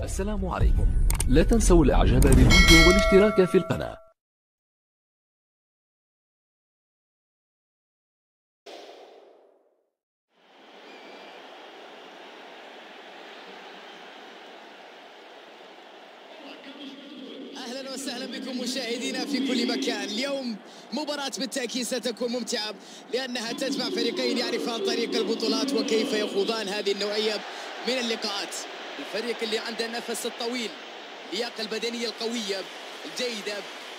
السلام عليكم. لا تنسوا الاعجاب بالفيديو والاشتراك في القناة. أهلا وسهلا بكم مشاهدينا في كل مكان. اليوم مباراة بالتأكيد ستكون ممتعة لأنها تجمع فريقين يعرفان طريق البطولات وكيف يخوضان هذه النوعية من اللقاءات. الفريق اللي عنده النفس الطويل، اللياقة البدنية القوية الجيدة،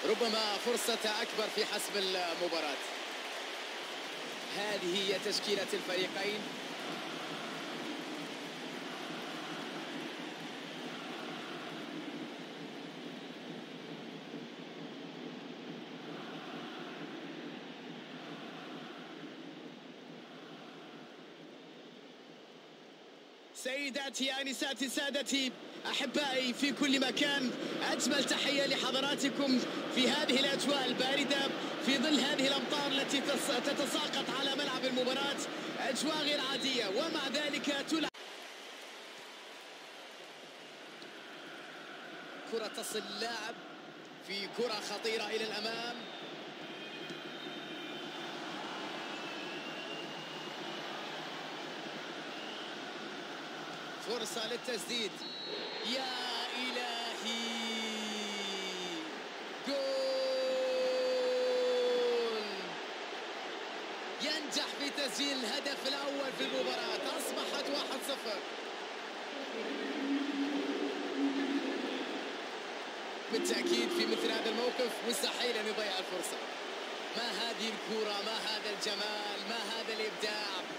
ربما فرصة أكبر في حسم المباراة. هذه هي تشكيلة الفريقين. سيداتي آنساتي سادتي أحبائي في كل مكان، أجمل تحية لحضراتكم في هذه الأجواء الباردة في ظل هذه الأمطار التي تتساقط على ملعب المباراة. أجواء غير عادية ومع ذلك تلعب كرة تصل اللاعب في كرة خطيرة إلى الأمام. فرصة للتسديد، يا إلهي، جول! ينجح في تسجيل الهدف الأول في المباراة، أصبحت 1-0. بالتأكيد في مثل هذا الموقف مستحيل أن يضيع الفرصة. ما هذه الكرة، ما هذا الجمال، ما هذا الإبداع!